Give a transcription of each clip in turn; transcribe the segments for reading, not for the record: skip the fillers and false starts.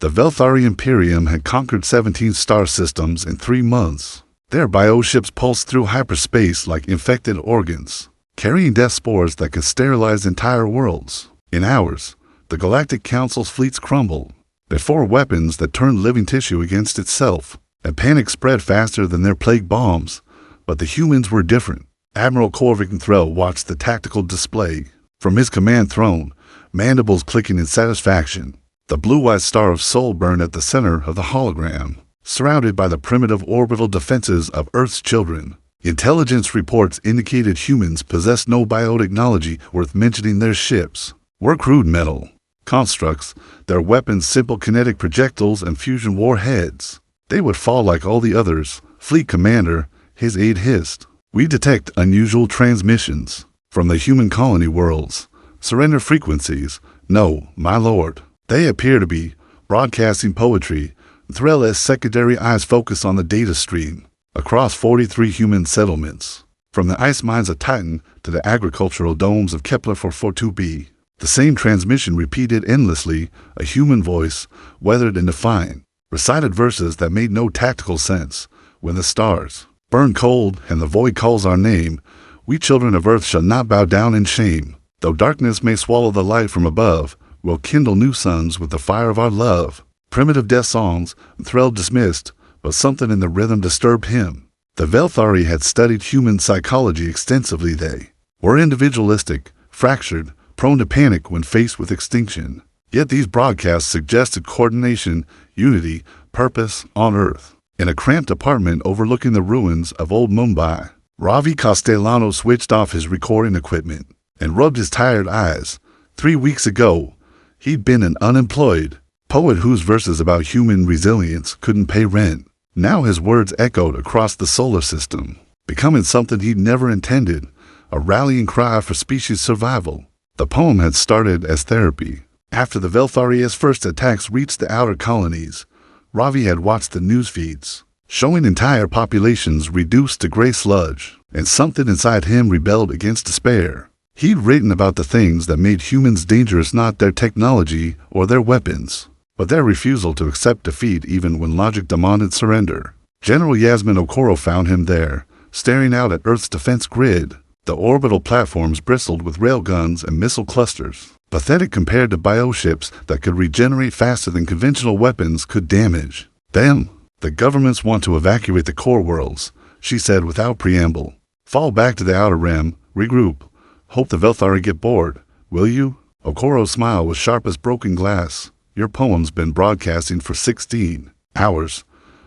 The Velthari Imperium had conquered 17 star systems in 3 months. Their bioships pulsed through hyperspace like infected organs, carrying death spores that could sterilize entire worlds. In hours, the Galactic Council's fleets crumbled before weapons that turned living tissue against itself, and panic spread faster than their plague bombs. But the humans were different. Admiral Corvick Threll watched the tactical display from his command throne, mandibles clicking in satisfaction. The blue-white star of Sol burned at the center of the hologram, surrounded by the primitive orbital defenses of Earth's children. Intelligence reports indicated humans possessed no biotechnology worth mentioning. Their ships were crude metal constructs, their weapons simple kinetic projectiles and fusion warheads. They would fall like all the others. Fleet Commander, his aide hissed. We detect unusual transmissions from the human colony worlds. Surrender frequencies. No, my lord. They appear to be broadcasting poetry. Threll's secondary eyes focus on the data stream across 43 human settlements, from the ice mines of Titan to the agricultural domes of Kepler 442b. The same transmission repeated endlessly, a human voice, weathered and defiant, recited verses that made no tactical sense. When the stars burn cold and the void calls our name, we children of Earth shall not bow down in shame. Though darkness may swallow the light from above, we'll kindle new suns with the fire of our love. Primitive death songs, Threll dismissed, but something in the rhythm disturbed him. The Velthari had studied human psychology extensively. They were individualistic, fractured, prone to panic when faced with extinction. Yet these broadcasts suggested coordination, unity, purpose on Earth. In a cramped apartment overlooking the ruins of old Mumbai, Ravi Castellano switched off his recording equipment and rubbed his tired eyes. 3 weeks ago, he'd been an unemployed poet whose verses about human resilience couldn't pay rent. Now his words echoed across the solar system, becoming something he'd never intended, a rallying cry for species survival. The poem had started as therapy. After the Velthari's first attacks reached the outer colonies, Ravi had watched the news feeds, showing entire populations reduced to gray sludge, and something inside him rebelled against despair. He'd written about the things that made humans dangerous, not their technology or their weapons, but their refusal to accept defeat even when logic demanded surrender. General Yasmin Okoro found him there, staring out at Earth's defense grid. The orbital platforms bristled with railguns and missile clusters, pathetic compared to bioships that could regenerate faster than conventional weapons could damage them. The governments want to evacuate the core worlds, she said without preamble. Fall back to the outer rim, regroup. Hope the Velthari get bored, will you? Okoro's smile was sharp as broken glass. Your poem's been broadcasting for 16 hours.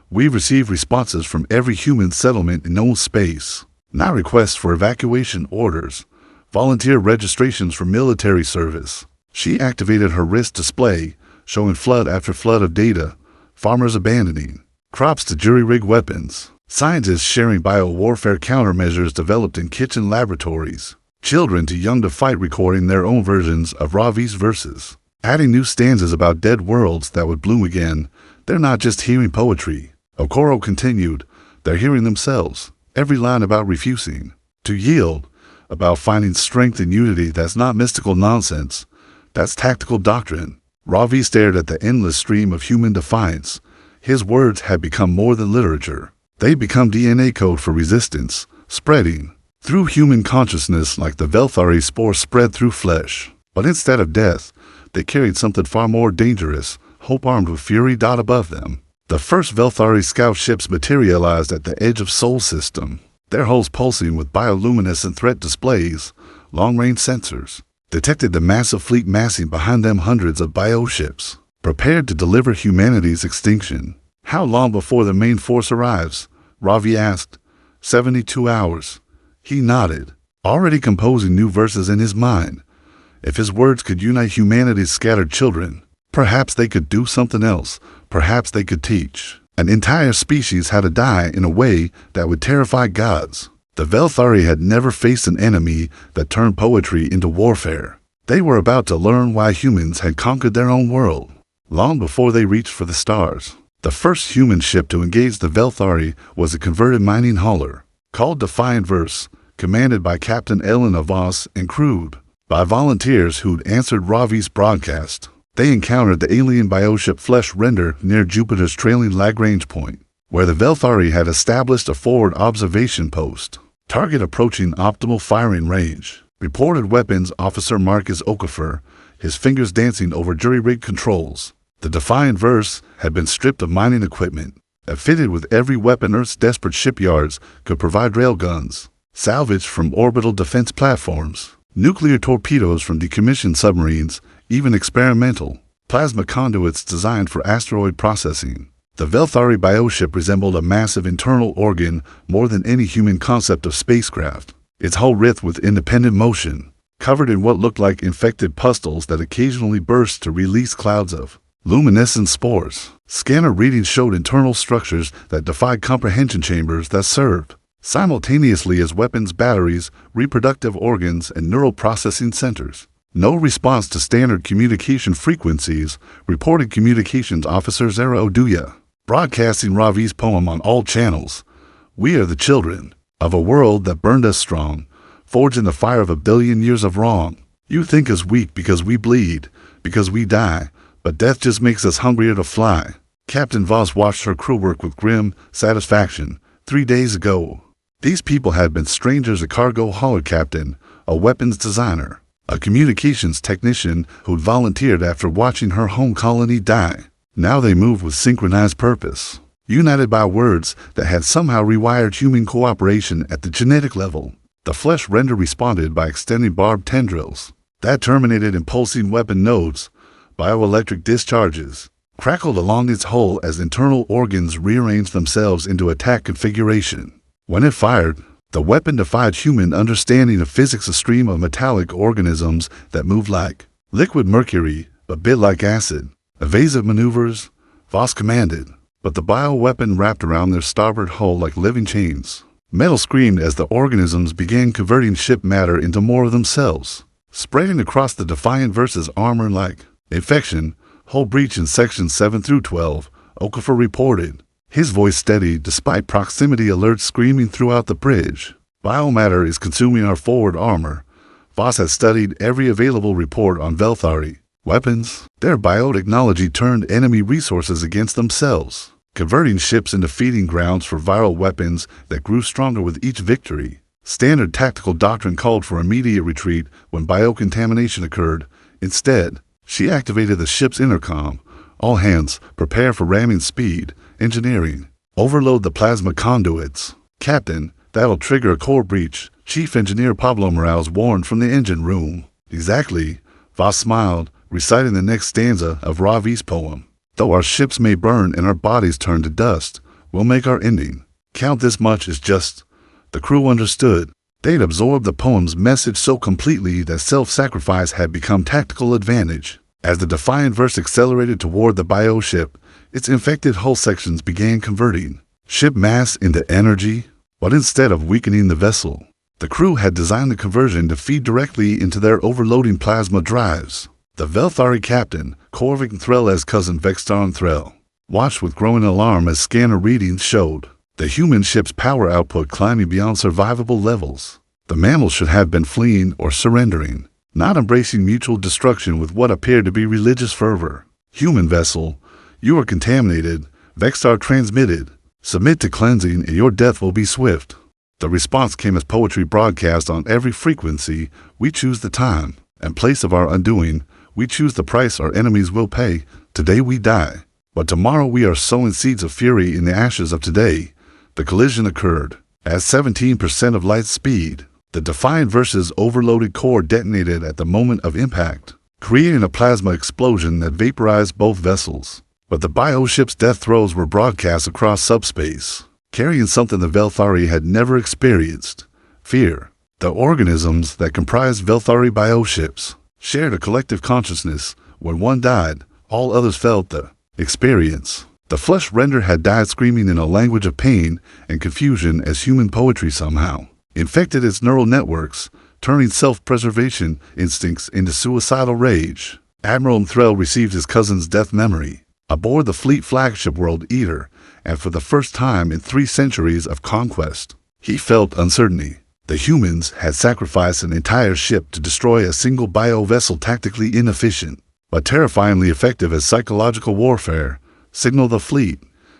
We've received responses from every human settlement in known space. Not requests for evacuation orders, volunteer registrations for military service. She activated her wrist display, showing flood after flood of data, farmers abandoning crops to jury-rigged weapons, scientists sharing biowarfare countermeasures developed in kitchen laboratories, children too young to fight recording their own versions of Ravi's verses, adding new stanzas about dead worlds that would bloom again. They're not just hearing poetry, Okoro continued, they're hearing themselves. Every line about refusing to yield, about finding strength in unity. That's not mystical nonsense. That's tactical doctrine. Ravi stared at the endless stream of human defiance. His words had become more than literature. They'd become DNA code for resistance, spreading through human consciousness like the Velthari spore spread through flesh. But instead of death, they carried something far more dangerous, hope armed with fury. Above them, the first Velthari scout ships materialized at the edge of Sol system, their hulls pulsing with bioluminescent threat displays. Long-range sensors detected the massive fleet massing behind them, hundreds of bioships, prepared to deliver humanity's extinction. How long before the main force arrives? Ravi asked. 72 hours. He nodded, already composing new verses in his mind. If his words could unite humanity's scattered children, perhaps they could do something else. Perhaps they could teach an entire species how to die in a way that would terrify gods. The Velthari had never faced an enemy that turned poetry into warfare. They were about to learn why humans had conquered their own world, long before they reached for the stars. The first human ship to engage the Velthari was a converted mining hauler, called Defiant Verse, commanded by Captain Ellen Avas and crewed by volunteers who'd answered Ravi's broadcast. They encountered the alien bioship Flesh Render near Jupiter's trailing Lagrange point, where the Velthari had established a forward observation post. Target approaching optimal firing range. Reported Weapons Officer Marcus Okafor, his fingers dancing over jury-rigged controls. The Defiant Verse had been stripped of mining equipment, fitted with every weapon Earth's desperate shipyards could provide: railguns, salvage from orbital defense platforms, nuclear torpedoes from decommissioned submarines, even experimental plasma conduits designed for asteroid processing. The Velthari bioship resembled a massive internal organ more than any human concept of spacecraft. Its hull writhed with independent motion, covered in what looked like infected pustules that occasionally burst to release clouds of luminescent spores. Scanner readings showed internal structures that defied comprehension chambers that served simultaneously as weapons batteries, reproductive organs, and neural processing centers. No response to standard communication frequencies, reported Communications Officer Zara Oduya, broadcasting Ravi's poem on all channels. We are the children of a world that burned us strong, forged in the fire of a billion years of wrong. You think us weak because we bleed, because we die, but death just makes us hungrier to fly. Captain Voss watched her crew work with grim satisfaction. 3 days ago, these people had been strangers: a cargo hauler captain, a weapons designer, a communications technician who'd volunteered after watching her home colony die. Now they moved with synchronized purpose, united by words that had somehow rewired human cooperation at the genetic level. The Flesh Render responded by extending barbed tendrils that terminated in pulsing weapon nodes. Bioelectric discharges crackled along its hull as internal organs rearranged themselves into attack configuration. When it fired, the weapon defied human understanding of physics: a stream of metallic organisms that moved like liquid mercury, but bit like acid. Evasive maneuvers, Voss commanded, but the bioweapon wrapped around their starboard hull like living chains. Metal screamed as the organisms began converting ship matter into more of themselves, spreading across the Defiant Verse's armor like infection. Hull breach in sections 7 through 12, Okafor reported, his voice steady despite proximity alerts screaming throughout the bridge. Biomatter is consuming our forward armor. Voss has studied every available report on Velthari. Weapons, their biotechnology turned enemy resources against themselves, converting ships into feeding grounds for viral weapons that grew stronger with each victory. Standard tactical doctrine called for immediate retreat when biocontamination occurred. Instead, she activated the ship's intercom. All hands, prepare for ramming speed. Engineering, overload the plasma conduits. Captain, that'll trigger a core breach, Chief Engineer Pablo Morales warned from the engine room. Exactly, Voss smiled, reciting the next stanza of Ravi's poem. Though our ships may burn and our bodies turn to dust, we'll make our ending. Count this much as just. The crew understood. They'd absorbed the poem's message so completely that self-sacrifice had become tactical advantage. As the Defiant Verse accelerated toward the bioship, its infected hull sections began converting ship mass into energy, but instead of weakening the vessel, the crew had designed the conversion to feed directly into their overloading plasma drives. The Velthari captain, Corvic Threl's cousin Vextaron Threl, watched with growing alarm as scanner readings showed the human ship's power output climbing beyond survivable levels. The mammals should have been fleeing or surrendering, not embracing mutual destruction with what appeared to be religious fervor. Human vessel, you are contaminated, Vextar transmitted. Submit to cleansing and your death will be swift. The response came as poetry broadcast on every frequency. We choose the time and place of our undoing. We choose the price our enemies will pay. Today we die, but tomorrow we are sowing seeds of fury in the ashes of today. The collision occurred at 17% of light speed. The Defiant Verse's overloaded core detonated at the moment of impact, creating a plasma explosion that vaporized both vessels. But the bioship's death throes were broadcast across subspace, carrying something the Velthari had never experienced: fear. The organisms that comprised Velthari bioships shared a collective consciousness. When one died, all others felt the experience. The Flesh Render had died screaming in a language of pain and confusion as human poetry somehow infected its neural networks, turning self-preservation instincts into suicidal rage. Admiral Threl received his cousin's death memory aboard the fleet flagship World Eater, and for the first time in 3 centuries of conquest, he felt uncertainty. The humans had sacrificed an entire ship to destroy a single bio-vessel tactically inefficient. but terrifyingly effective as psychological warfare. Signal the fleet,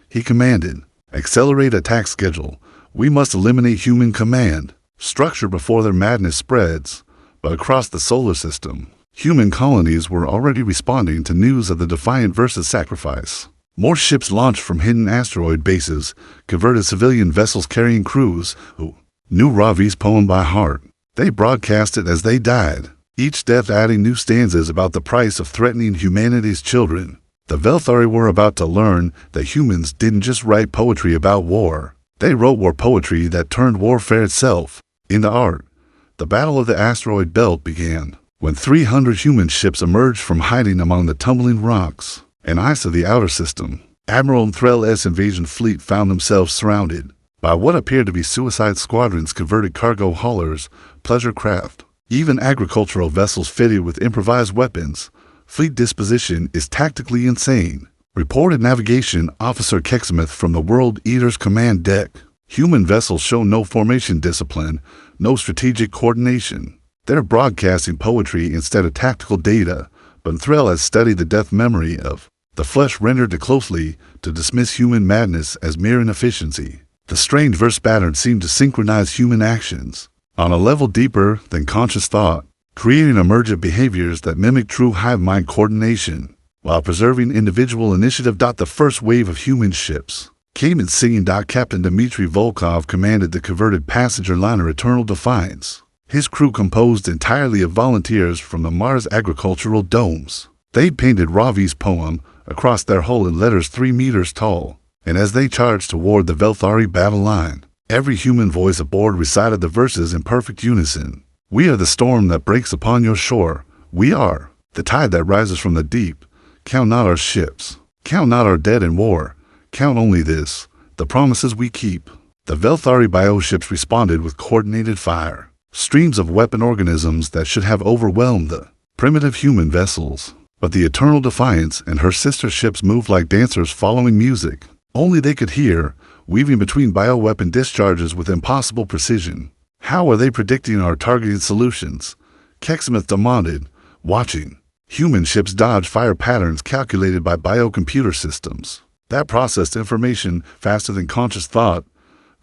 he commanded. Accelerate attack schedule. We must eliminate human command structure before their madness spreads. But across the solar system, human colonies were already responding to news of the Defiant versus Sacrifice. More ships launched from hidden asteroid bases, converted civilian vessels carrying crews who knew Ravi's poem by heart. They broadcast it as they died, each death adding new stanzas about the price of threatening humanity's children. The Velthari were about to learn that humans didn't just write poetry about war. They wrote war poetry that turned warfare itself into art. The Battle of the Asteroid Belt began when 300 human ships emerged from hiding among the tumbling rocks and ice of the outer system. Admiral Threll's invasion fleet found themselves surrounded by what appeared to be suicide squadrons, converted cargo haulers, pleasure craft, even agricultural vessels fitted with improvised weapons. Fleet disposition is tactically insane, reported Navigation Officer Kexamith from the World Eater's command deck. Human vessels show no formation discipline, no strategic coordination. They're broadcasting poetry instead of tactical data, but Threll has studied the death memory of the flesh rendered too closely to dismiss human madness as mere inefficiency. The strange verse pattern seemed to synchronize human actions on a level deeper than conscious thought, creating emergent behaviors that mimic true hive mind coordination, while preserving individual initiative. The first wave of human ships came in singing. Captain Dmitry Volkov commanded the converted passenger liner Eternal Defiance. His crew composed entirely of volunteers from the Mars agricultural domes. They painted Ravi's poem across their hull in letters 3 meters tall, and as they charged toward the Velthari battle line, every human voice aboard recited the verses in perfect unison. We are the storm that breaks upon your shore. We are the tide that rises from the deep. Count not our ships. Count not our dead in war. Count only this, the promises we keep. The Velthari bioships responded with coordinated fire, streams of weapon organisms that should have overwhelmed the primitive human vessels. But the Eternal Defiance and her sister ships moved like dancers following music. Only they could hear, weaving between bioweapon discharges with impossible precision. How are they predicting our targeted solutions? Kexamith demanded, watching. Human ships dodge fire patterns calculated by biocomputer systems that processed information faster than conscious thought.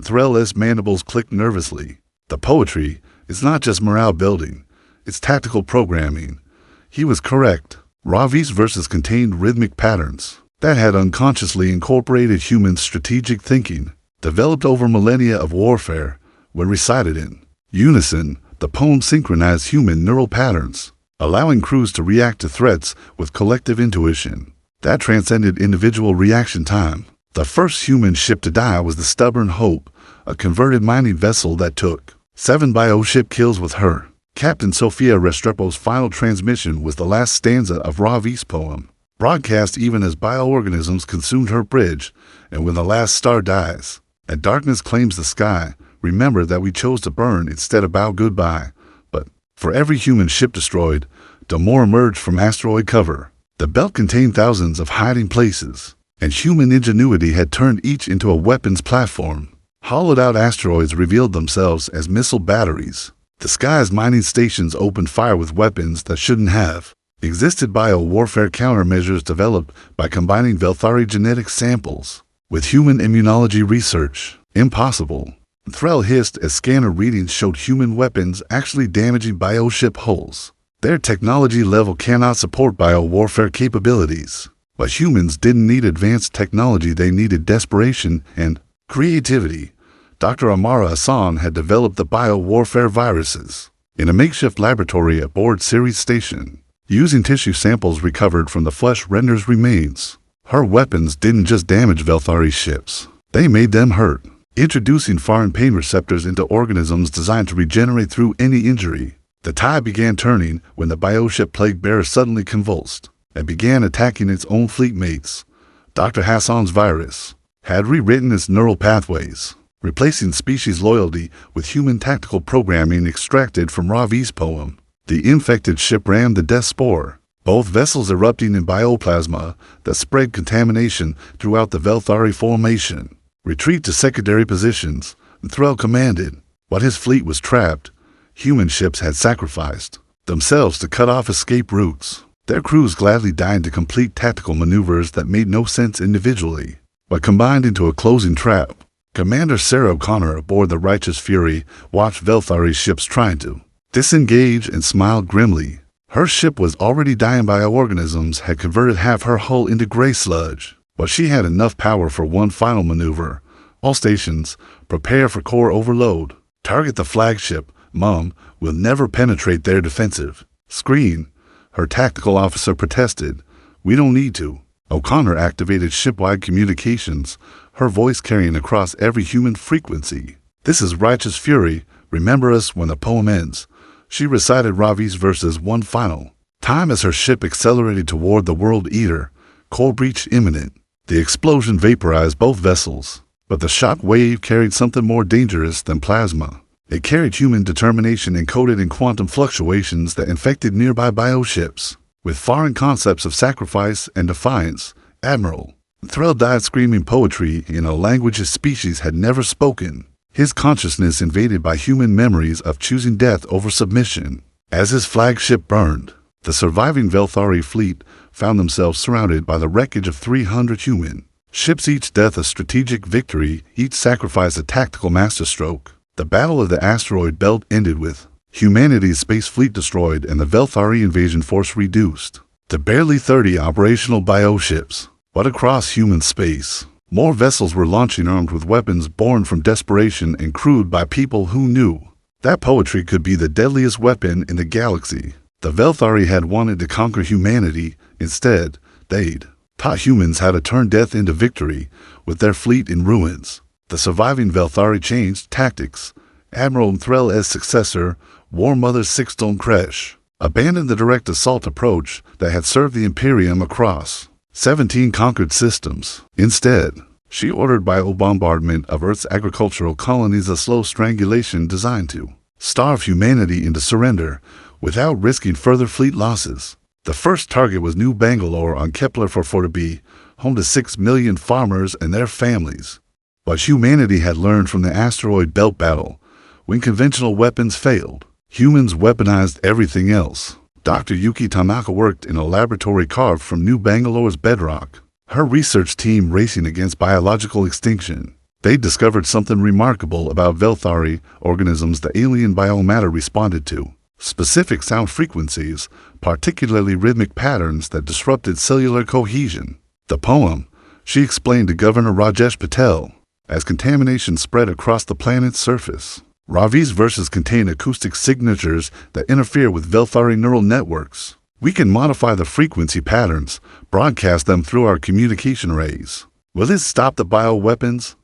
Threll's mandibles clicked nervously. The poetry is not just morale building, it's tactical programming. He was correct. Ravi's verses contained rhythmic patterns that had unconsciously incorporated human strategic thinking, developed over millennia of warfare. When recited in unison, the poem synchronized human neural patterns, allowing crews to react to threats with collective intuition that transcended individual reaction time. The first human ship to die was the Stubborn Hope, a converted mining vessel that took 7 bioship kills with her. Captain Sofia Restrepo's final transmission was the last stanza of Ravi's poem, broadcast even as bioorganisms consumed her bridge. And when the last star dies, and darkness claims the sky, remember that we chose to burn instead of bow goodbye. But for every human ship destroyed, more emerged from asteroid cover. The belt contained thousands of hiding places, and human ingenuity had turned each into a weapons platform. Hollowed-out asteroids revealed themselves as missile batteries. The sky's mining stations opened fire with weapons that shouldn't have existed. Bio-warfare countermeasures developed by combining Velthari genetic samples with human immunology research. Impossible. Threll hissed as scanner readings showed human weapons actually damaging bioship hulls. Their technology level cannot support bio-warfare capabilities. But humans didn't need advanced technology, they needed desperation and creativity. Dr. Amara Hassan had developed the bio-warfare viruses in a makeshift laboratory aboard Ceres Station, using tissue samples recovered from the flesh render's remains. Her weapons didn't just damage Velthari ships, they made them hurt, introducing foreign pain receptors into organisms designed to regenerate through any injury. The tide began turning when the bioship Plague Bearer suddenly convulsed and began attacking its own fleet mates. Dr. Hassan's virus had rewritten its neural pathways, replacing species loyalty with human tactical programming extracted from Ravi's poem. The infected ship ran the death spore, both vessels erupting in bioplasma that spread contamination throughout the Velthari formation. Retreat to secondary positions, Threll commanded. But his fleet was trapped. Human ships had sacrificed themselves to cut off escape routes. Their crews gladly dined to complete tactical maneuvers that made no sense individually, but combined into a closing trap. Commander Sarah O'Connor aboard the Righteous Fury watched Velthari's ships trying to disengage and smiled grimly. Her ship was already dying. Bioorganisms had converted half her hull into gray sludge, but she had enough power for one final maneuver. All stations, prepare for core overload. Target the flagship. Mom will never penetrate their defensive screen. Her tactical officer protested. We don't need to. O'Connor activated ship-wide communications, her voice carrying across every human frequency. This is Righteous Fury. Remember us when the poem ends. She recited Ravi's verses one final time as her ship accelerated toward the World Eater. Core breach imminent. The explosion vaporized both vessels, but the shock wave carried something more dangerous than plasma. It carried human determination encoded in quantum fluctuations that infected nearby bioships. With foreign concepts of sacrifice and defiance, Admiral Threll died screaming poetry in a language his species had never spoken, his consciousness invaded by human memories of choosing death over submission. As his flagship burned, the surviving Velthari fleet found themselves surrounded by the wreckage of 300 human ships, each death a strategic victory, each sacrifice a tactical masterstroke. The Battle of the Asteroid Belt ended with humanity's space fleet destroyed and the Velthari invasion force reduced to barely 30 operational bioships. But across human space, more vessels were launching armed with weapons born from desperation and crewed by people who knew that poetry could be the deadliest weapon in the galaxy. The Velthari had wanted to conquer humanity. Instead, they'd taught humans how to turn death into victory with their fleet in ruins. The surviving Velthari changed tactics. Admiral Threll's successor, War Mother Sixstone Kresh, abandoned the direct assault approach that had served the Imperium across 17 conquered systems. Instead, she ordered bio-bombardment of Earth's agricultural colonies, a slow strangulation designed to starve humanity into surrender without risking further fleet losses. The first target was New Bangalore on Kepler 440b, home to 6 million farmers and their families. But humanity had learned from the asteroid belt battle. When conventional weapons failed, humans weaponized everything else. Dr. Yuki Tanaka worked in a laboratory carved from New Bangalore's bedrock, her research team racing against biological extinction. They discovered something remarkable about Velthari organisms the alien biomatter responded to. Specific sound frequencies, particularly rhythmic patterns that disrupted cellular cohesion. The poem, she explained to Governor Rajesh Patel, as contamination spread across the planet's surface. Ravi's verses contain acoustic signatures that interfere with Velthari neural networks. We can modify the frequency patterns, broadcast them through our communication arrays. Will this stop the bioweapons?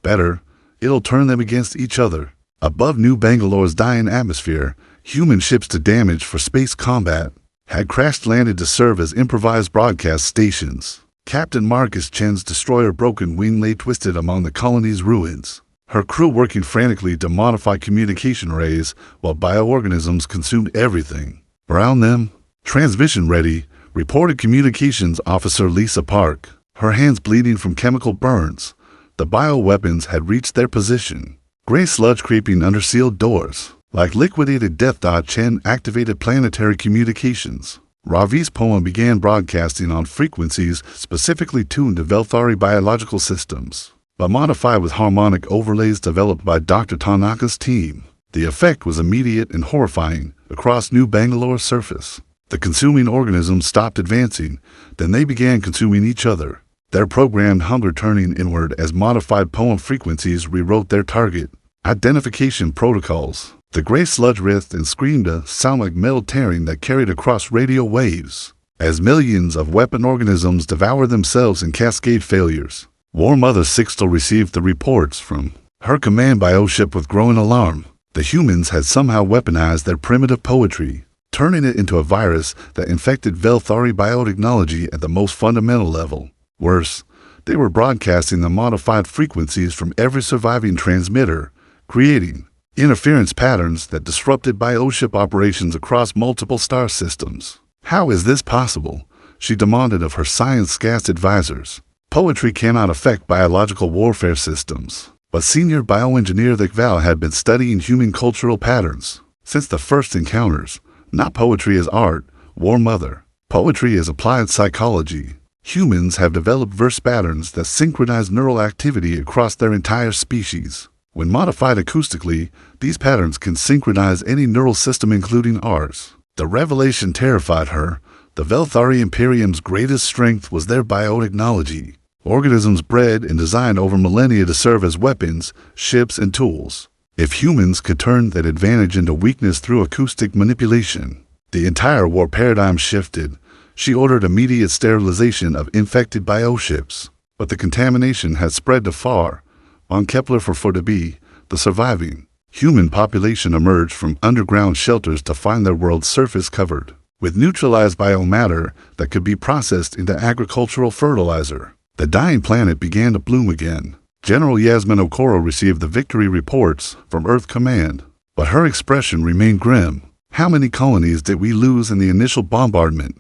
Better, it'll turn them against each other. Above New Bangalore's dying atmosphere, human ships to damage for space combat had crash-landed to serve as improvised broadcast stations. Captain Marcus Chen's destroyer Broken Wing lay twisted among the colony's ruins, her crew working frantically to modify communication arrays while bioorganisms consumed everything around them. Transmission ready, reported Communications Officer Lisa Park, her hands bleeding from chemical burns. The bioweapons had reached their position. Gray sludge creeping under sealed doors. Like liquidated death. Chen activated planetary communications. Ravi's poem began broadcasting on frequencies specifically tuned to Velthari biological systems, but modified with harmonic overlays developed by Dr. Tanaka's team. The effect was immediate and horrifying across New Bangalore's surface. The consuming organisms stopped advancing, then they began consuming each other, their programmed hunger turning inward as modified poem frequencies rewrote their target identification protocols. The gray sludge writhed and screamed a sound like metal tearing that carried across radio waves, as millions of weapon organisms devoured themselves in cascade failures. War Mother Sixtel received the reports from her command bioship with growing alarm. The humans had somehow weaponized their primitive poetry, turning it into a virus that infected Velthari biotechnology at the most fundamental level. Worse, they were broadcasting the modified frequencies from every surviving transmitter, creating interference patterns that disrupted bioship operations across multiple star systems. How is this possible? She demanded of her science-cast advisors. Poetry cannot affect biological warfare systems, but senior bioengineer Val had been studying human cultural patterns since the first encounters. Not poetry as art, War Mother. Poetry is applied psychology. Humans have developed verse patterns that synchronize neural activity across their entire species. When modified acoustically, these patterns can synchronize any neural system including ours. The revelation terrified her. The Velthari Imperium's greatest strength was their biotechnology. Organisms bred and designed over millennia to serve as weapons, ships, and tools. If humans could turn that advantage into weakness through acoustic manipulation, the entire war paradigm shifted. She ordered immediate sterilization of infected bioships, but the contamination had spread too far. On Kepler 4b, the surviving human population emerged from underground shelters to find their world's surface covered with neutralized biomatter that could be processed into agricultural fertilizer. The dying planet began to bloom again. General Yasmin Okoro received the victory reports from Earth Command, but her expression remained grim. How many colonies did we lose in the initial bombardment?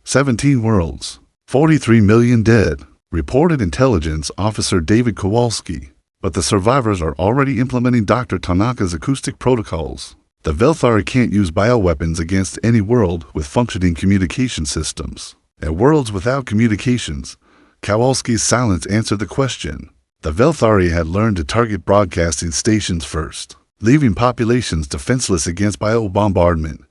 17 worlds, 43 million dead, reported intelligence officer David Kowalski. But the survivors are already implementing Dr. Tanaka's acoustic protocols. The Velthari can't use bioweapons against any world with functioning communication systems. At worlds without communications, Kowalski's silence answered the question. The Velthari had learned to target broadcasting stations first, leaving populations defenseless against bio-bombardment.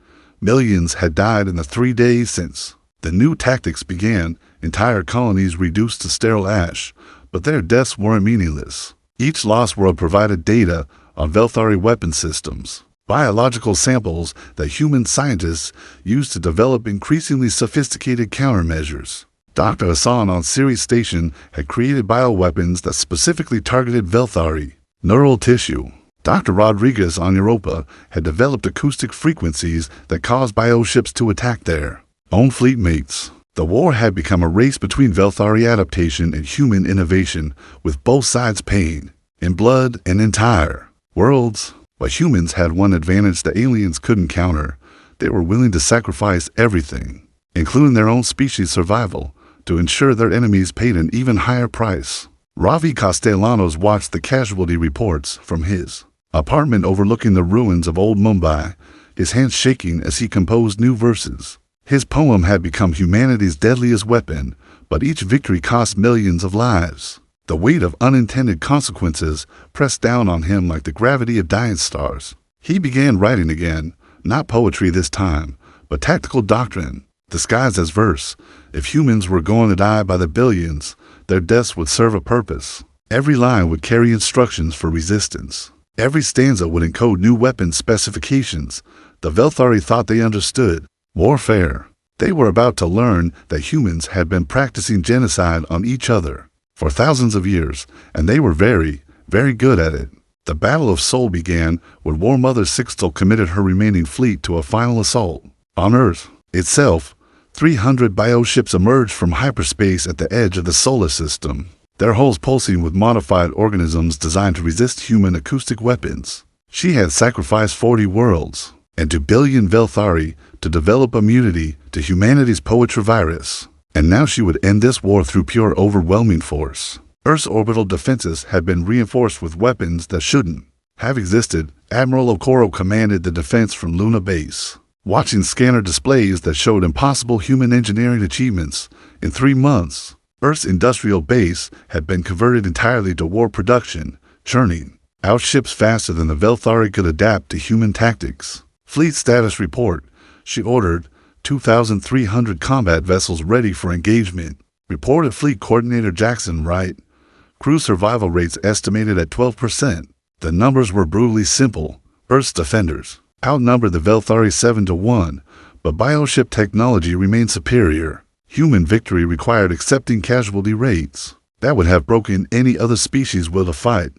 Millions had died in the 3 days since the new tactics began. Entire colonies reduced to sterile ash, but their deaths weren't meaningless. Each lost world provided data on Velthari weapon systems, biological samples that human scientists used to develop increasingly sophisticated countermeasures. Dr. Hassan on Ceres Station had created bioweapons that specifically targeted Velthari neural tissue. Dr. Rodriguez on Europa had developed acoustic frequencies that caused bioships to attack their own fleet mates. The war had become a race between Velthari adaptation and human innovation, with both sides paying in blood and entire worlds. But humans had one advantage the aliens couldn't counter. They were willing to sacrifice everything, including their own species' survival, to ensure their enemies paid an even higher price. Ravi Castellanos watched the casualty reports from his apartment overlooking the ruins of old Mumbai, his hands shaking as he composed new verses. His poem had become humanity's deadliest weapon, but each victory cost millions of lives. The weight of unintended consequences pressed down on him like the gravity of dying stars. He began writing again, not poetry this time, but tactical doctrine, disguised as verse. If humans were going to die by the billions, their deaths would serve a purpose. Every line would carry instructions for resistance. Every stanza would encode new weapon specifications. The Velthari thought they understood warfare. They were about to learn that humans had been practicing genocide on each other for thousands of years, and they were very, very good at it. The Battle of Seoul began when War Mother Sixtel committed her remaining fleet to a final assault. On Earth itself, 300 bioships emerged from hyperspace at the edge of the solar system, their hulls pulsing with modified organisms designed to resist human acoustic weapons. She had sacrificed 40 worlds and 2 billion Velthari to develop immunity to humanity's poetry virus. And now she would end this war through pure overwhelming force. Earth's orbital defenses had been reinforced with weapons that shouldn't have existed. Admiral Okoro commanded the defense from Luna Base, watching scanner displays that showed impossible human engineering achievements. In 3 months, Earth's industrial base had been converted entirely to war production, churning out ships faster than the Velthari could adapt to human tactics. Fleet status report. She ordered 2,300 combat vessels ready for engagement. Reported Fleet Coordinator Jackson Wright. Crew survival rates estimated at 12%. The numbers were brutally simple. Earth's defenders outnumbered the Velthari 7-1, but bioship technology remained superior. Human victory required accepting casualty rates that would have broken any other species' will to fight.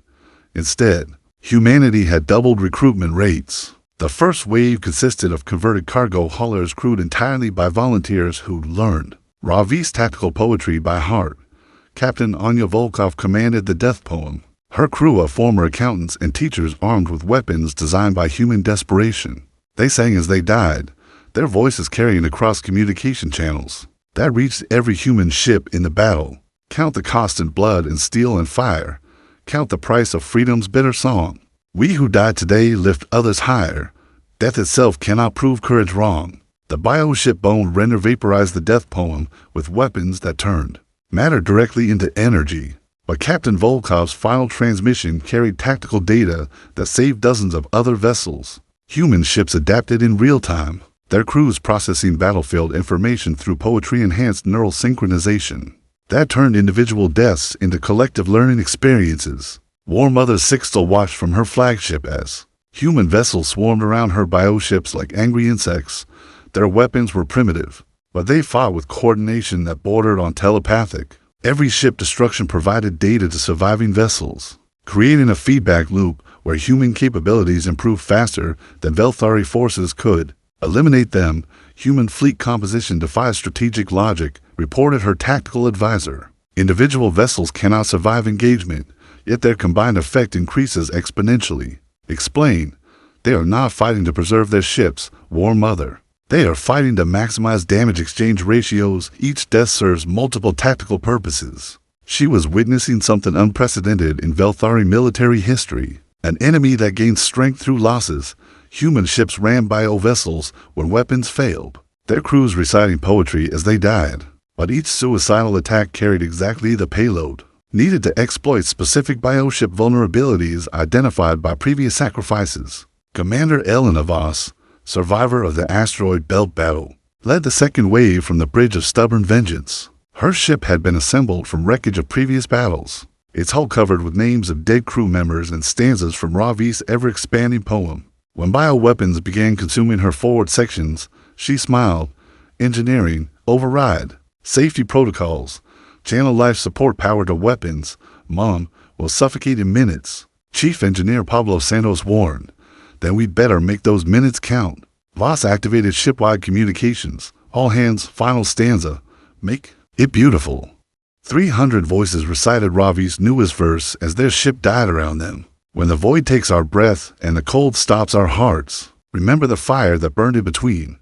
Instead, humanity had doubled recruitment rates. The first wave consisted of converted cargo haulers crewed entirely by volunteers who'd learned Ravi's tactical poetry by heart. Captain Anya Volkov commanded the death poem, her crew of former accountants and teachers armed with weapons designed by human desperation. They sang as they died, their voices carrying across communication channels that reached every human ship in the battle. Count the cost in blood and steel and fire. Count the price of freedom's bitter song. We who die today lift others higher. Death itself cannot prove courage wrong. The The bioship bone render vaporized the death poem with weapons that turned matter directly into energy. But Captain Volkov's final transmission carried tactical data that saved dozens of other vessels. Human ships adapted in real time, their crews processing battlefield information through poetry-enhanced neural synchronization. That turned individual deaths into collective learning experiences. War Mother Sixtel watched from her flagship as human vessels swarmed around her bioships like angry insects. Their weapons were primitive, but they fought with coordination that bordered on telepathic. Every ship destruction provided data to surviving vessels, creating a feedback loop where human capabilities improved faster than Velthari forces could. Eliminate them, human fleet composition defies strategic logic, reported her tactical advisor. Individual vessels cannot survive engagement, yet their combined effect increases exponentially. Explain. They are not fighting to preserve their ships, War Mother. They are fighting to maximize damage exchange ratios. Each death serves multiple tactical purposes. She was witnessing something unprecedented in Velthari military history. An enemy that gained strength through losses. Human ships ran bio-vessels when weapons failed, their crews reciting poetry as they died. But each suicidal attack carried exactly the payload needed to exploit specific bioship vulnerabilities identified by previous sacrifices. Commander Elena Voss, survivor of the asteroid belt battle, led the second wave from the Bridge of Stubborn Vengeance. Her ship had been assembled from wreckage of previous battles, its hull covered with names of dead crew members and stanzas from Ravi's ever-expanding poem. When bioweapons began consuming her forward sections, she smiled. Engineering, override. Safety protocols. Channel life support power to weapons. Mom will suffocate in minutes. Chief Engineer Pablo Santos warned. Then we'd better make those minutes count. Voss activated shipwide communications. All hands, final stanza. Make it beautiful. 300 voices recited Ravi's newest verse as their ship died around them. When the void takes our breath and the cold stops our hearts, remember the fire that burned in between.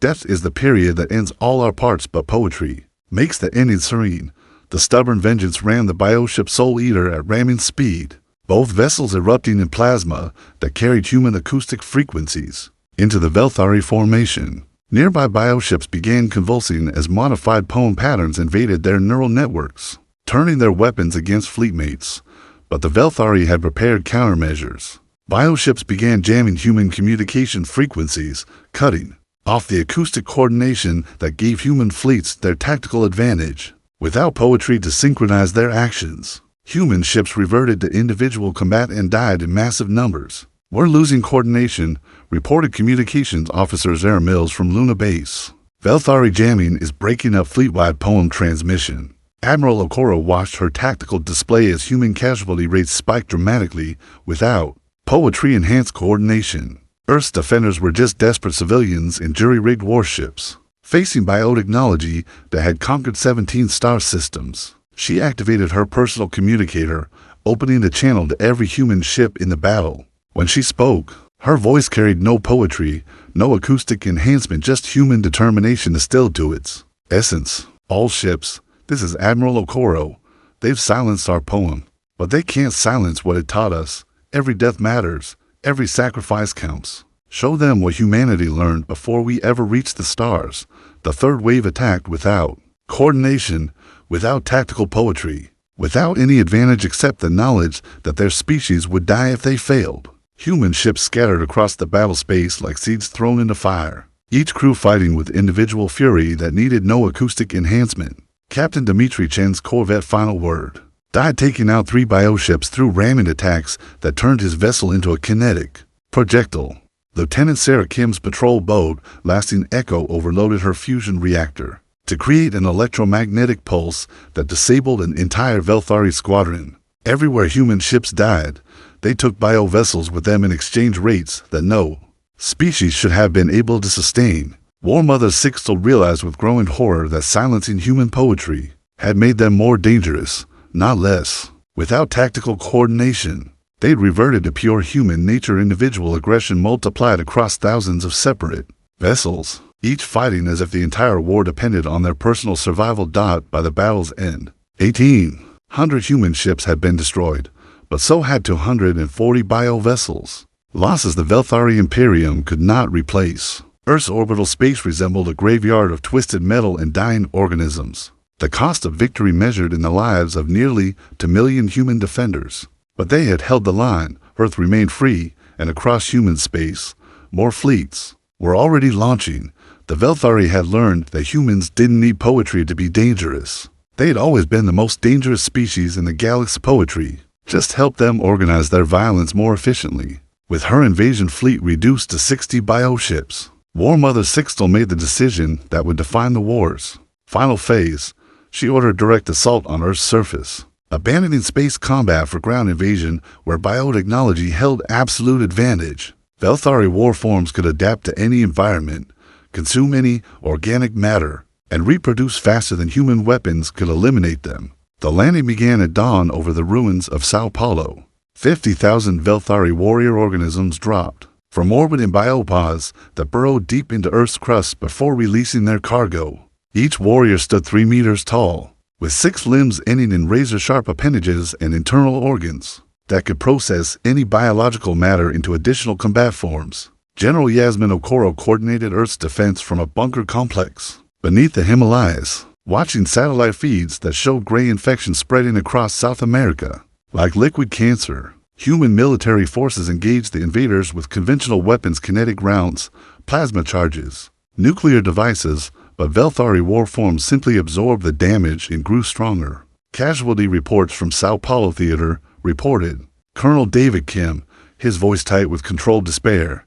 Death is the period that ends all our parts, but poetry makes the ending serene. The stubborn vengeance ran the bioship Soul Eater at ramming speed, both vessels erupting in plasma that carried human acoustic frequencies into the Velthari formation. Nearby bioships began convulsing as modified poem patterns invaded their neural networks, turning their weapons against fleetmates. But the Velthari had prepared countermeasures. Bioships began jamming human communication frequencies, cutting off the acoustic coordination that gave human fleets their tactical advantage. Without poetry to synchronize their actions, human ships reverted to individual combat and died in massive numbers. We're losing coordination, reported communications officer Zara Mills from Luna Base. Velthari jamming is breaking up fleet-wide poem transmission. Admiral Okoro watched her tactical display as human casualty rates spiked dramatically without poetry-enhanced coordination. Earth's defenders were just desperate civilians in jury-rigged warships, facing biotechnology that had conquered 17 star systems. She activated her personal communicator, opening the channel to every human ship in the battle. When she spoke, her voice carried no poetry, no acoustic enhancement, just human determination distilled to its essence. All ships, this is Admiral Okoro. They've silenced our poem, but they can't silence what it taught us. Every death matters. Every sacrifice counts. Show them what humanity learned before we ever reached the stars. The third wave attacked without coordination, without tactical poetry, without any advantage except the knowledge that their species would die if they failed. Human ships scattered across the battle space like seeds thrown into fire, each crew fighting with individual fury that needed no acoustic enhancement. Captain Dmitry Chen's corvette final word died taking out 3 bioships through ramming attacks that turned his vessel into a kinetic projectile. Lieutenant Sarah Kim's patrol boat, lasting Echo, overloaded her fusion reactor to create an electromagnetic pulse that disabled an entire Velthari squadron. Everywhere human ships died, they took bio-vessels with them in exchange rates that no species should have been able to sustain. War Mother Sixtel realized with growing horror that silencing human poetry had made them more dangerous, not less. Without tactical coordination, they'd reverted to pure human nature. Individual aggression multiplied across thousands of separate vessels, each fighting as if the entire war depended on their personal survival. By the battle's end, 1,800 human ships had been destroyed, but so had 240 bio-vessels, losses the Velthari Imperium could not replace. Earth's orbital space resembled a graveyard of twisted metal and dying organisms. The cost of victory measured in the lives of nearly 2 million human defenders. But they had held the line. Earth remained free, and across human space, more fleets were already launching. The Velthari had learned that humans didn't need poetry to be dangerous. They had always been the most dangerous species in the galaxy. Poetry just helped them organize their violence more efficiently. With her invasion fleet reduced to 60 bioships, War Mother Sixtel made the decision that would define the war's final phase. She ordered direct assault on Earth's surface, abandoning space combat for ground invasion where biotechnology held absolute advantage. Velthari warforms could adapt to any environment, consume any organic matter, and reproduce faster than human weapons could eliminate them. The landing began at dawn over the ruins of Sao Paulo. 50,000 Velthari warrior organisms dropped from orbit in biopods that burrowed deep into Earth's crust before releasing their cargo. Each warrior stood 3 meters tall, with 6 limbs ending in razor-sharp appendages and internal organs that could process any biological matter into additional combat forms. General Yasmin Okoro coordinated Earth's defense from a bunker complex beneath the Himalayas, watching satellite feeds that showed gray infection spreading across South America. Like liquid cancer, human military forces engaged the invaders with conventional weapons, kinetic rounds, plasma charges, nuclear devices, but Velthari warforms simply absorbed the damage and grew stronger. Casualty reports from Sao Paulo Theater reported. Colonel David Kim, his voice tight with controlled despair.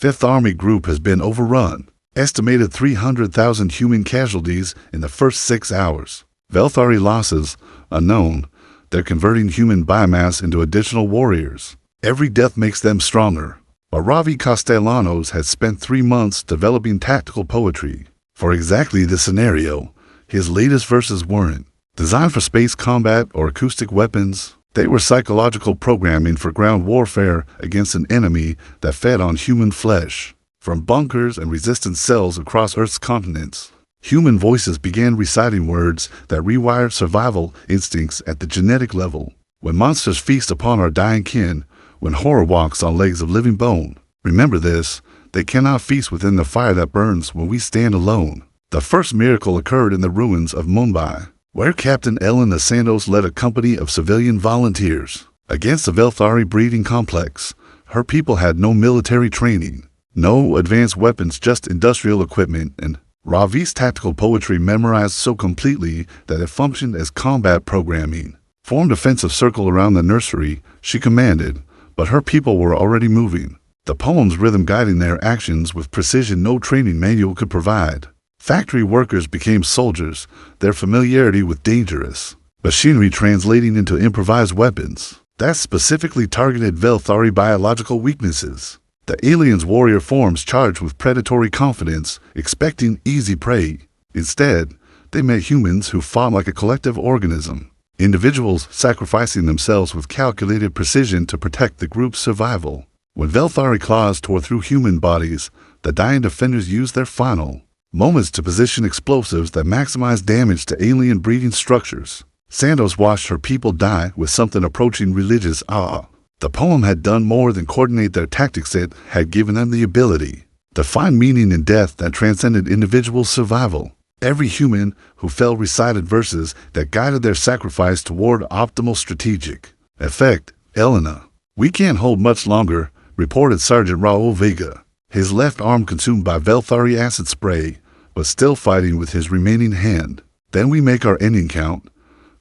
5th Army Group has been overrun. Estimated 300,000 human casualties in the first 6 hours. Velthari losses, unknown. They're converting human biomass into additional warriors. Every death makes them stronger. But Ravi Castellanos had spent 3 months developing tactical poetry for exactly this scenario. His latest verses weren't designed for space combat or acoustic weapons. They were psychological programming for ground warfare against an enemy that fed on human flesh. From bunkers and resistance cells across Earth's continents, human voices began reciting words that rewired survival instincts at the genetic level. When monsters feast upon our dying kin, when horror walks on legs of living bone, remember this, they cannot feast within the fire that burns when we stand alone. The first miracle occurred in the ruins of Mumbai, where Captain Elena Santos led a company of civilian volunteers against the Velthari breeding complex. Her people had no military training, no advanced weapons, just industrial equipment, and Ravi's tactical poetry memorized so completely that it functioned as combat programming. Form defensive circle around the nursery, she commanded, but her people were already moving, the poem's rhythm guiding their actions with precision no training manual could provide. Factory workers became soldiers, their familiarity with dangerous machinery translating into improvised weapons that specifically targeted Velthari biological weaknesses. The aliens' warrior forms charged with predatory confidence, expecting easy prey. Instead, they met humans who fought like a collective organism, individuals sacrificing themselves with calculated precision to protect the group's survival. When Velthari claws tore through human bodies, the dying defenders used their final moments to position explosives that maximized damage to alien breeding structures. Santos watched her people die with something approaching religious awe. The poem had done more than coordinate their tactics, it had given them the ability to find meaning in death that transcended individual survival. Every human who fell recited verses that guided their sacrifice toward optimal strategic effect. Elena, we can't hold much longer, reported Sergeant Raul Vega, his left arm consumed by Velthari acid spray, but still fighting with his remaining hand. Then we make our ending count.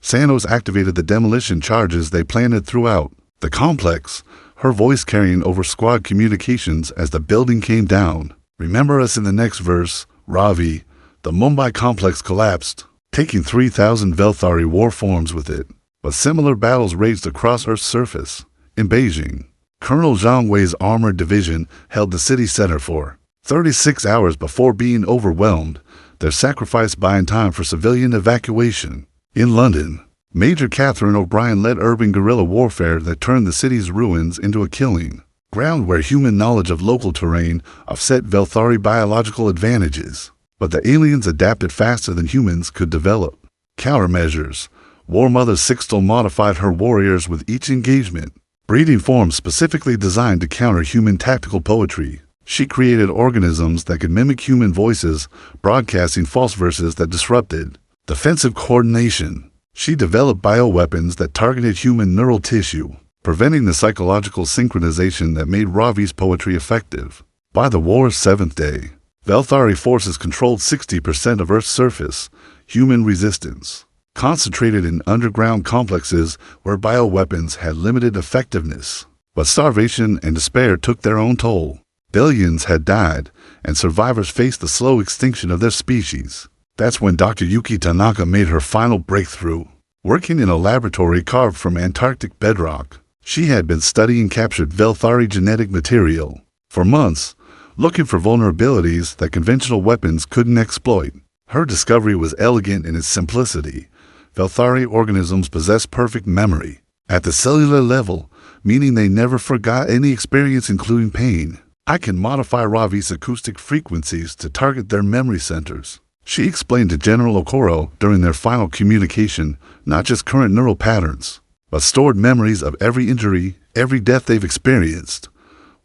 Santos activated the demolition charges they planted throughout the complex, her voice carrying over squad communications as the building came down. Remember us in the next verse, Ravi. The Mumbai complex collapsed, taking 3,000 Velthari warforms with it. But similar battles raged across Earth's surface. In Beijing, Colonel Zhang Wei's armored division held the city center for 36 hours before being overwhelmed, their sacrifice buying time for civilian evacuation. In London, Major Catherine O'Brien led urban guerrilla warfare that turned the city's ruins into a killing ground where human knowledge of local terrain offset Velthari biological advantages. But the aliens adapted faster than humans could develop countermeasures. War Mother Sixtel modified her warriors with each engagement, breeding forms specifically designed to counter human tactical poetry. She created organisms that could mimic human voices, broadcasting false verses that disrupted defensive coordination. She developed bioweapons that targeted human neural tissue, preventing the psychological synchronization that made Ravi's poetry effective. By the war's seventh day, Velthari forces controlled 60% of Earth's surface. Human resistance concentrated in underground complexes where bioweapons had limited effectiveness. But starvation and despair took their own toll. Billions had died, and survivors faced the slow extinction of their species. That's when Dr. Yuki Tanaka made her final breakthrough. Working in a laboratory carved from Antarctic bedrock, she had been studying captured Velthari genetic material for months, looking for vulnerabilities that conventional weapons couldn't exploit. Her discovery was elegant in its simplicity. Velthari organisms possess perfect memory at the cellular level, meaning they never forgot any experience, including pain. I can modify Ravi's acoustic frequencies to target their memory centers, she explained to General Okoro during their final communication, not just current neural patterns, but stored memories of every injury, every death they've experienced.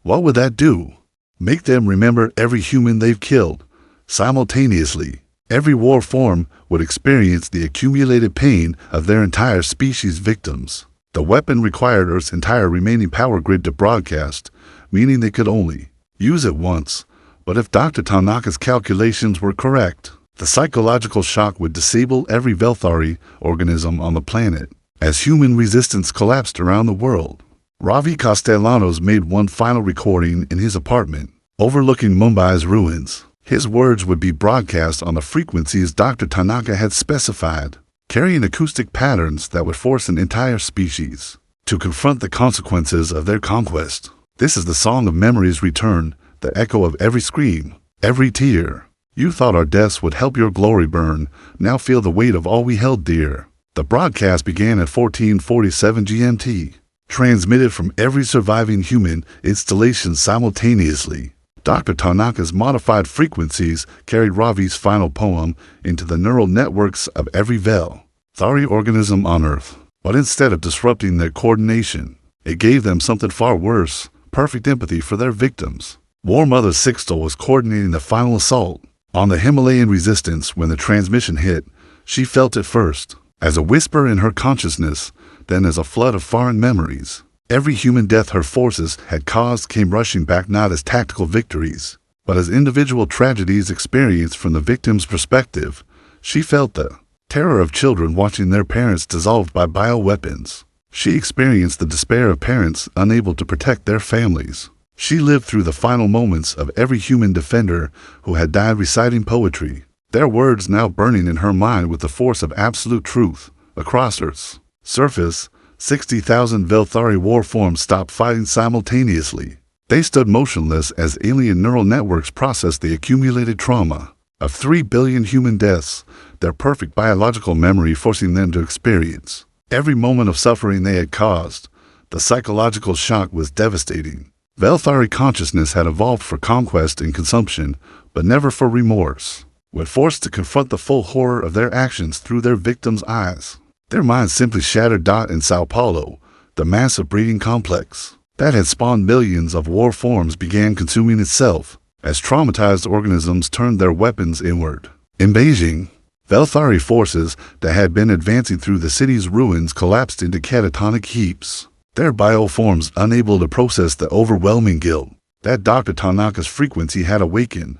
What would that do? Make them remember every human they've killed. Simultaneously, every war form would experience the accumulated pain of their entire species' victims. The weapon required Earth's entire remaining power grid to broadcast, meaning they could only use it once. But if Dr. Tanaka's calculations were correct, the psychological shock would disable every Velthari organism on the planet. As human resistance collapsed around the world, Ravi Castellanos made one final recording in his apartment, overlooking Mumbai's ruins. His words would be broadcast on the frequencies Dr. Tanaka had specified, carrying acoustic patterns that would force an entire species to confront the consequences of their conquest. This is the song of memory's return, the echo of every scream, every tear. You thought our deaths would help your glory burn, now feel the weight of all we held dear. The broadcast began at 1447 GMT, transmitted from every surviving human installation simultaneously. Dr. Tanaka's modified frequencies carried Ravi's final poem into the neural networks of every Velthari organism on Earth. But instead of disrupting their coordination, it gave them something far worse: perfect empathy for their victims. War Mother Sixtel was coordinating the final assault on the Himalayan resistance. When the transmission hit, she felt it first, as a whisper in her consciousness, then as a flood of foreign memories. Every human death her forces had caused came rushing back, not as tactical victories, but as individual tragedies experienced from the victim's perspective. She felt the terror of children watching their parents dissolved by bioweapons. She experienced the despair of parents unable to protect their families. She lived through the final moments of every human defender who had died reciting poetry, their words now burning in her mind with the force of absolute truth. Across Earth's surface, 60,000 Velthari war forms stopped fighting simultaneously. They stood motionless as alien neural networks processed the accumulated trauma of 3 billion human deaths, their perfect biological memory forcing them to experience every moment of suffering they had caused. The psychological shock was devastating. Velthari consciousness had evolved for conquest and consumption, but never for remorse. When forced to confront the full horror of their actions through their victims' eyes, their minds simply shattered. In Sao Paulo, the massive breeding complex that had spawned millions of war forms began consuming itself as traumatized organisms turned their weapons inward. In Beijing, Velthari forces that had been advancing through the city's ruins collapsed into catatonic heaps, their bioforms unable to process the overwhelming guilt that Dr. Tanaka's frequency had awakened.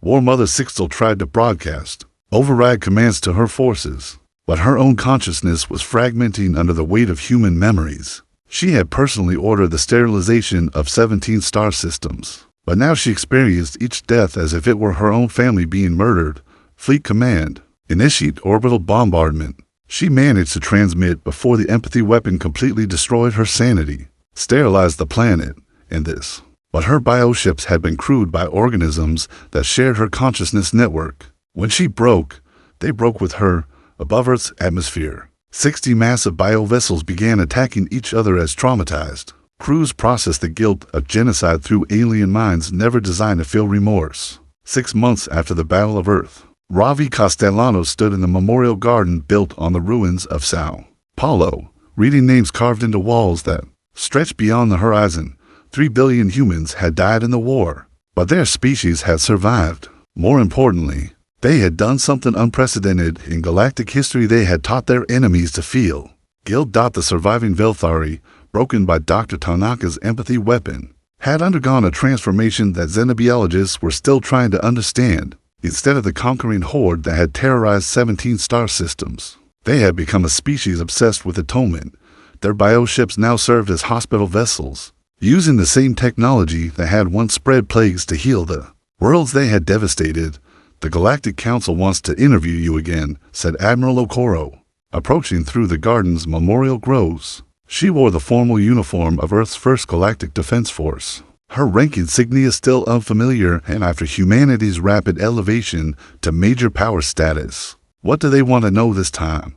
War Mother Sixtel tried to broadcast, override commands to her forces, but her own consciousness was fragmenting under the weight of human memories. She had personally ordered the sterilization of 17 star systems, but now she experienced each death as if it were her own family being murdered. Fleet Command, initiate orbital bombardment. She managed to transmit before the empathy weapon completely destroyed her sanity, sterilized the planet, and this. But her bioships had been crewed by organisms that shared her consciousness network. When she broke, they broke with her. Above Earth's atmosphere, 60 massive biovessels began attacking each other as traumatized crews processed the guilt of genocide through alien minds never designed to feel remorse. 6 months after the Battle of Earth, Ravi Castellanos stood in the memorial garden built on the ruins of Sao Paulo, reading names carved into walls that stretched beyond the horizon. 3 billion humans had died in the war, But their species had survived. More importantly, they had done something unprecedented in galactic history. They had taught their enemies to feel. Guild. The surviving Velthari, broken by Dr. Tanaka's empathy weapon, had undergone a transformation that xenobiologists were still trying to understand. Instead of the conquering horde that had terrorized 17 star systems, they had become a species obsessed with atonement. Their bioships now served as hospital vessels, using the same technology that had once spread plagues to heal the worlds they had devastated. "The Galactic Council wants to interview you again," said Admiral Okoro, approaching through the garden's memorial groves. She wore the formal uniform of Earth's first Galactic Defense Force. Her rank insignia still unfamiliar, and after humanity's rapid elevation to major power status. What do they want to know this time?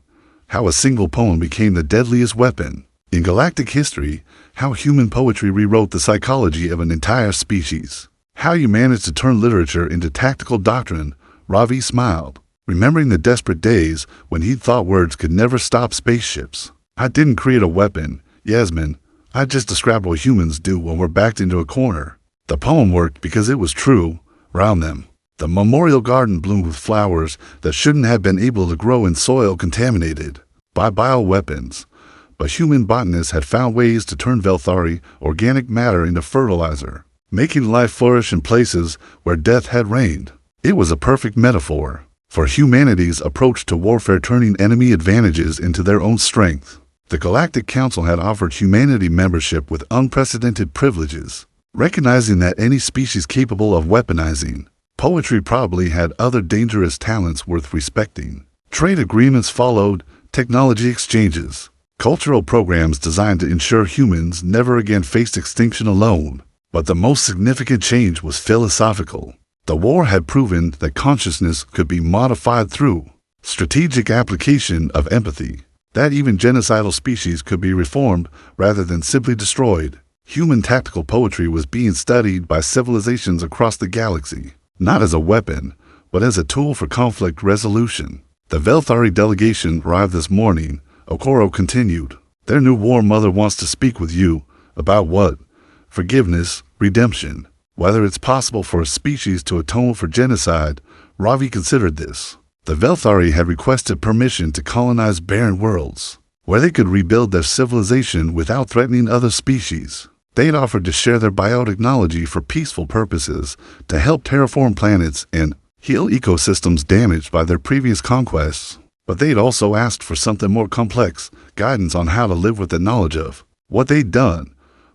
How a single poem became the deadliest weapon in galactic history, how human poetry rewrote the psychology of an entire species, how you managed to turn literature into tactical doctrine. Ravi smiled, remembering the desperate days when he thought words could never stop spaceships. "I didn't create a weapon, Yasmin. I just described what humans do when we're backed into a corner." The poem worked because it was true. Around them, the memorial garden bloomed with flowers that shouldn't have been able to grow in soil contaminated by bioweapons. But human botanists had found ways to turn Velthari organic matter into fertilizer, making life flourish in places where death had reigned. It was a perfect metaphor for humanity's approach to warfare, turning enemy advantages into their own strength. The Galactic Council had offered humanity membership with unprecedented privileges, recognizing that any species capable of weaponizing poetry probably had other dangerous talents worth respecting. Trade agreements followed, technology exchanges, cultural programs designed to ensure humans never again faced extinction alone. But the most significant change was philosophical. The war had proven that consciousness could be modified through strategic application of empathy, that even genocidal species could be reformed rather than simply destroyed. Human tactical poetry was being studied by civilizations across the galaxy, not as a weapon, but as a tool for conflict resolution. The Velthari delegation arrived this morning. Okoro continued. "Their new war mother wants to speak with you. About what? Forgiveness, redemption. Whether it's possible for a species to atone for genocide." Ravi considered this. The Velthari had requested permission to colonize barren worlds, where they could rebuild their civilization without threatening other species. They'd offered to share their biotechnology for peaceful purposes, to help terraform planets and heal ecosystems damaged by their previous conquests. But they'd also asked for something more complex, guidance on how to live with the knowledge of what they'd done.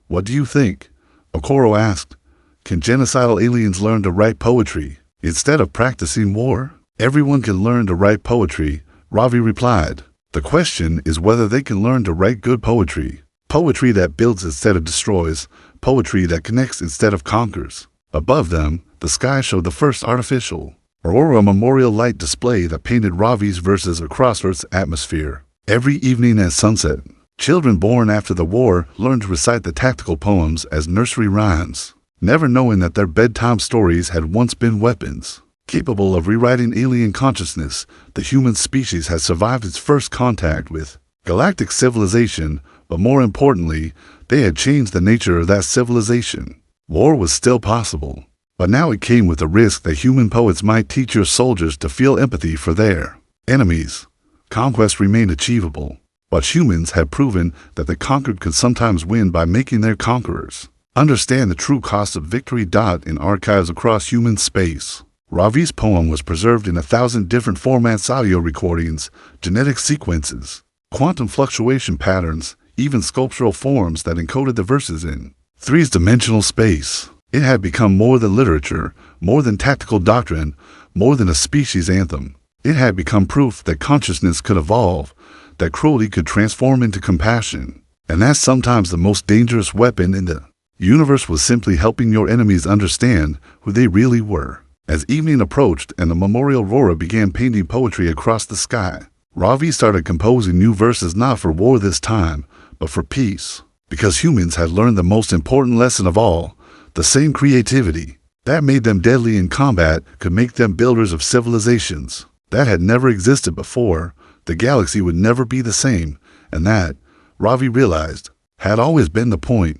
"What do you think?" Okoro asked. "Can genocidal aliens learn to write poetry instead of practicing war?" "Everyone can learn to write poetry," Ravi replied. "The question is whether they can learn to write good poetry. Poetry that builds instead of destroys, poetry that connects instead of conquers." Above them, the sky showed the first artificial Aurora memorial light display that painted Ravi's verses across Earth's atmosphere. Every evening at sunset, children born after the war learned to recite the tactical poems as nursery rhymes, never knowing that their bedtime stories had once been weapons. Capable of rewriting alien consciousness, the human species had survived its first contact with galactic civilization, but more importantly, they had changed the nature of that civilization. War was still possible, but now it came with the risk that human poets might teach your soldiers to feel empathy for their enemies. Conquest remained achievable, but humans had proven that the conquered could sometimes win by making their conquerors understand the true cost of victory. In archives across human space, Ravi's poem was preserved in 1,000 different formats: audio recordings, genetic sequences, quantum fluctuation patterns, even sculptural forms that encoded the verses in three-dimensional space. It had become more than literature, more than tactical doctrine, more than a species anthem. It had become proof that consciousness could evolve, that cruelty could transform into compassion, and that sometimes the most dangerous weapon in the universe was simply helping your enemies understand who they really were. As evening approached and the memorial aurora began painting poetry across the sky, Ravi started composing new verses, not for war this time, but for peace. Because humans had learned the most important lesson of all: the same creativity that made them deadly in combat could make them builders of civilizations that had never existed before. The galaxy would never be the same, and that, Ravi realized, had always been the point.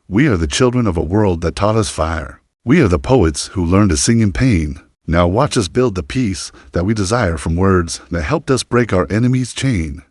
We are the children of a world that taught us fire, We are the poets who learned to sing in pain. Now watch us build the peace that we desire from words that helped us break our enemy's chain.